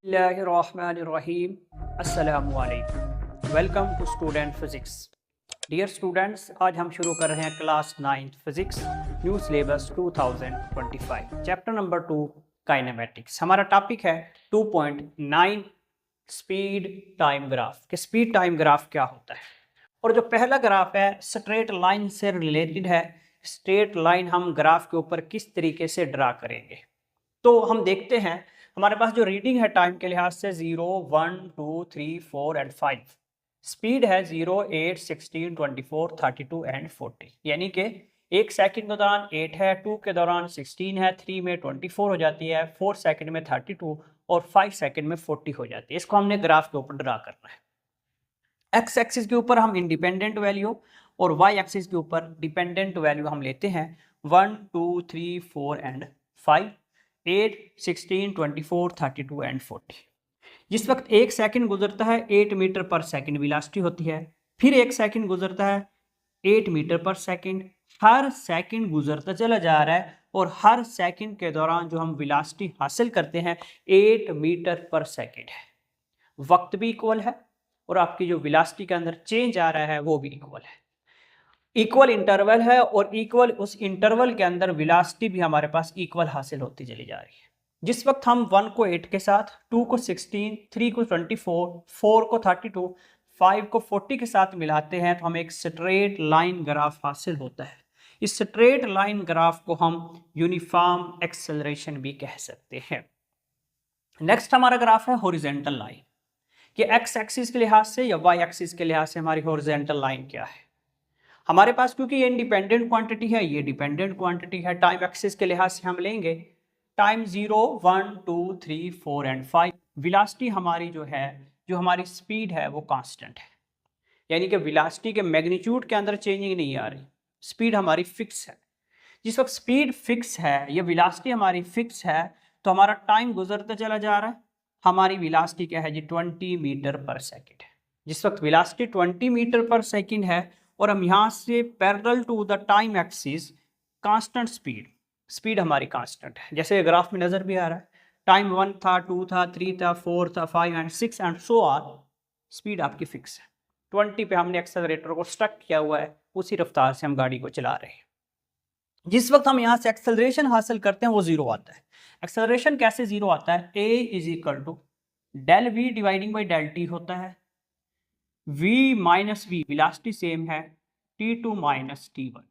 Bismillahirrahmanirrahim. Assalamu alaikum. Welcome to Student Physics. Dear students, आज हम शुरू कर रहे हैं class 9 physics new syllabus 2025 chapter number 2 kinematics. हमारा टॉपिक है 2.9 स्पीड टाइम ग्राफ कि स्पीड टाइम ग्राफ क्या होता है। और जो पहला ग्राफ है स्ट्रेट लाइन से रिलेटेड है। स्ट्रेट लाइन हम ग्राफ के ऊपर किस तरीके से ड्रा करेंगे, तो हम देखते हैं हमारे पास जो रीडिंग है टाइम के लिहाज से 0, 1, 2, 3, 4 एंड 5। स्पीड है 0, 8, 16, 24, 32 एंड 40, यानी कि 1 सेकंड के दौरान 8 है, 2 के दौरान 16 है, 3 में 24 हो जाती है, 4 सेकंड में 32 और 5 सेकंड में 40 हो जाती है। इसको हमने ग्राफ के ऊपर ड्रा करना है। एक्स एक्सिस के ऊपर हम इंडिपेंडेंट वैल्यू और वाई एक्सिस के ऊपर डिपेंडेंट वैल्यू हम लेते हैं 1, 2, 3, 4 एंड 5, 8, 16, 24, 32 एंड 40। जिस वक्त 1 सेकंड गुजरता है 8 मीटर पर सेकंड वेलोसिटी होती है, फिर 1 सेकंड गुजरता है 8 मीटर पर सेकंड। हर सेकंड गुजरता चला जा रहा है और हर सेकंड के दौरान जो हम वेलोसिटी हासिल करते हैं 8 मीटर पर सेकंड है। वक्त भी इक्वल है और आपकी जो वेलोसिटी के अंदर चेंज आ रहा है वो भी इक्वल है। इक्वल इंटरवल है और इक्वल उस इंटरवल के अंदर वेलोसिटी भी हमारे पास इक्वल हासिल होती चली जा रही है। जिस वक्त हम 1 को 8 के साथ, 2 को 16, 3 को 24, 4 को 32, 5 को 40 के साथ मिलाते हैं तो हमें एक स्ट्रेट लाइन ग्राफ हासिल होता है। इस स्ट्रेट लाइन ग्राफ को हम यूनिफॉर्म एक्सेलरेशन भी कह सकते हैं। नेक्स्ट हमारा ग्राफ है हॉरिजॉन्टल लाइन कि एक्स एक्सिस के लिहाज से या वाई एक्सिस के लिहाज से हमारी हॉरिजॉन्टल लाइन क्या है। हमारे पास क्योंकि ये इंडिपेंडेंट क्वांटिटी है, ये डिपेंडेंट क्वांटिटी है, टाइम एक्सिस के लिहाज से हम लेंगे टाइम 0, 1, 2, 3, 4 एंड 5। वेलोसिटी हमारी जो है, जो हमारी स्पीड है वो कांस्टेंट है, यानी कि वेलोसिटी के मैग्नीट्यूड के अंदर चेंजिंग नहीं आ रही, स्पीड हमारी फिक्स है। जिस वक्त स्पीड फिक्स है या वेलोसिटी हमारी फिक्स है तो हमारा टाइम गुजरता चला जा रहा है। हमारी वेलोसिटी क्या है जी, 20 मीटर पर सेकेंड है। जिस वक्त वेलोसिटी 20 मीटर पर सेकेंड है और हम यहाँ से parallel to the time axis constant speed हमारी कांस्टेंट है, जैसे ग्राफ में नजर भी आ रहा है। टाइम 1 था, 2 था, 3 था, 4 था, 5 and 6 and so on. Speed आपकी फिक्स है। 20 पे हमने एक्सेलरेटर को स्टक किया हुआ है, उसी रफ्तार से हम गाड़ी को चला रहे हैं। जिस वक्त हम यहाँ से एक्सेलरेशन हासिल करते हैं वो जीरो आता है। एक्सेलरेशन कैसे जीरो आता है, a is equal to del v dividing by del t होता है। v minus v velocity same है, t2 माइनस t1।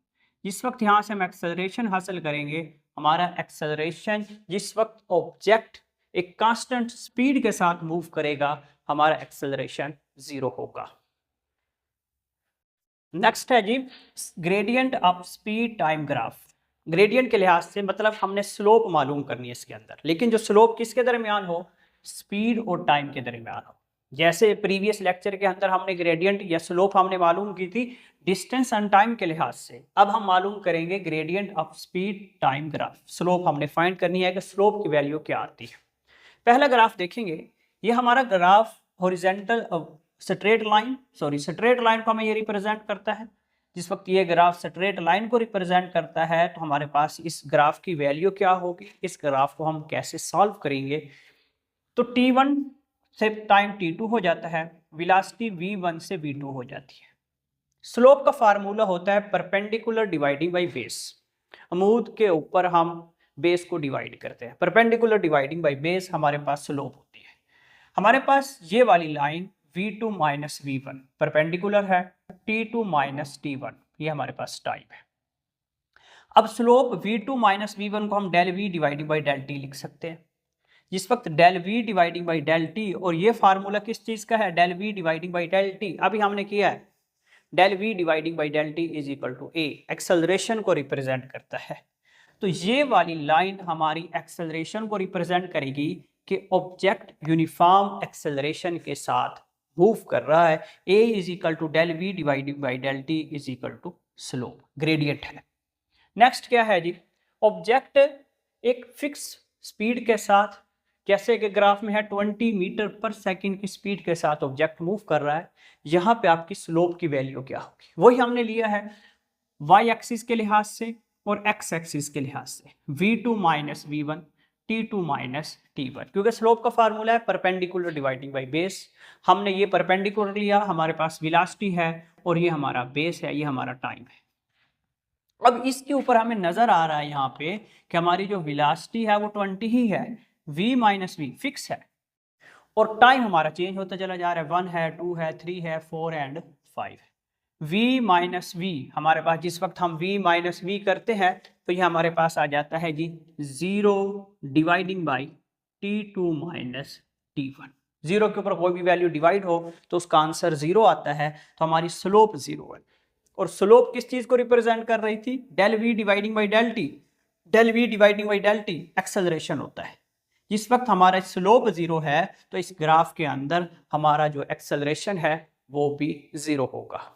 जिस वक्त यहाँ से हम एक्सेलरेशन हासिल करेंगे, हमारा एक्सेलरेशन जिस वक्त ऑब्जेक्ट एक कांस्टेंट स्पीड के साथ मूव करेगा, हमारा एक्सेलरेशन जीरो होगा। नेक्स्ट है G gradient of speed time graph. Gradient के लिहाज से मतलब हमने स्लोप मालूम करनी है इसके अंदर, लेकिन जो स्लोप किसके दरमियान हो, स्पीड और टाइम के दरमियान हो। जैसे प्रीवियस लेक्चर के अंदर हमने ग्रेडियंट या स्लोप हमने मालूम की थी डिस्टेंस एंड टाइम के लिहाज से, अब हम मालूम करेंगे gradient of speed time graph. Slope हमने फाइंड करनी है कि स्लोप की वैल्यू क्या आती है। पहला ग्राफ देखेंगे, ये हमारा ग्राफ हॉरिजॉन्टल स्ट्रेट लाइन को हमें ये रिप्रेजेंट करता है। जिस वक्त ये ग्राफ स्ट्रेट लाइन को रिप्रेजेंट करता है तो हमारे पास इस ग्राफ की वैल्यू क्या होगी, इस ग्राफ को हम कैसे सॉल्व करेंगे। तो t1 से टाइम t2 हो जाता है, वेलोसिटी v1 से v2 हो जाती है। स्लोप का फार्मूला होता है परपेंडिकुलर डिवाइडिंग बाई बेस। अमूद के ऊपर हम बेस को डिवाइड करते हैं, परपेंडिकुलर डिवाइडिंग बाई बेस हमारे पास स्लोप होती है। हमारे पास ये वाली line v2 minus v1 perpendicular है, t2 माइनस t1 ये हमारे पास टाइम है। अब स्लोप v2 माइनस v1 को हम del v dividing by del t लिख सकते हैं। जिस वक्त del v dividing by del t, और ये फार्मूला किस चीज का है, del v dividing by del t अभी हमने किया है। Del v dividing by del t is equal to a, acceleration को रिप्रेजेंट करता है। तो ये वाली लाइन हमारी एक्सेलरेशन को रिप्रेजेंट करेगी कि ऑब्जेक्ट यूनिफॉर्म एक्सेलरेशन के साथ मूव कर रहा है। a is equal to del v dividing by del t is equal to slope, gradient है। नेक्स्ट क्या है जी, ऑब्जेक्ट एक फिक्स स्पीड के साथ, जैसे कि ग्राफ में है 20 मीटर पर सेकंड की स्पीड के साथ ऑब्जेक्ट मूव कर रहा है। यहाँ पे आपकी स्लोप की वैल्यू क्या होगी, वही हमने लिया है y एक्सिस के लिहाज से और x एक्सिस के लिहाज से। v2 minus v1 t2 minus t1, क्योंकि स्लोप का फार्मूला है परपेंडिकुलर डिवाइडिंग बाई बेस। हमने ये परपेंडिकुलर लिया, हमारे पास वेलोसिटी है और ये हमारा बेस है, ये हमारा टाइम है। अब इसके ऊपर हमें नजर आ रहा है यहाँ पे कि हमारी जो वेलोसिटी है वो 20 ही है, v माइनस वी फिक्स है, और टाइम हमारा चेंज होता चला जा रहा है, 1 है, 2 है, 3 है, 4 एंड 5। v माइनस वी हमारे पास, जिस वक्त हम v माइनस वी करते हैं तो ये हमारे पास आ जाता है जी 0 dividing by t2 minus t1। Zero के ऊपर कोई भी वैल्यू डिवाइड हो तो उसका आंसर 0 आता है, तो हमारी स्लोप 0 है। और स्लोप किस चीज को रिप्रेजेंट कर रही थी? Del v dividing by del t. Del v dividing by del t acceleration होता है। जिस वक्त हमारा स्लोप 0 है तो इस ग्राफ के अंदर हमारा जो एक्सेलरेशन है वो भी 0 होगा।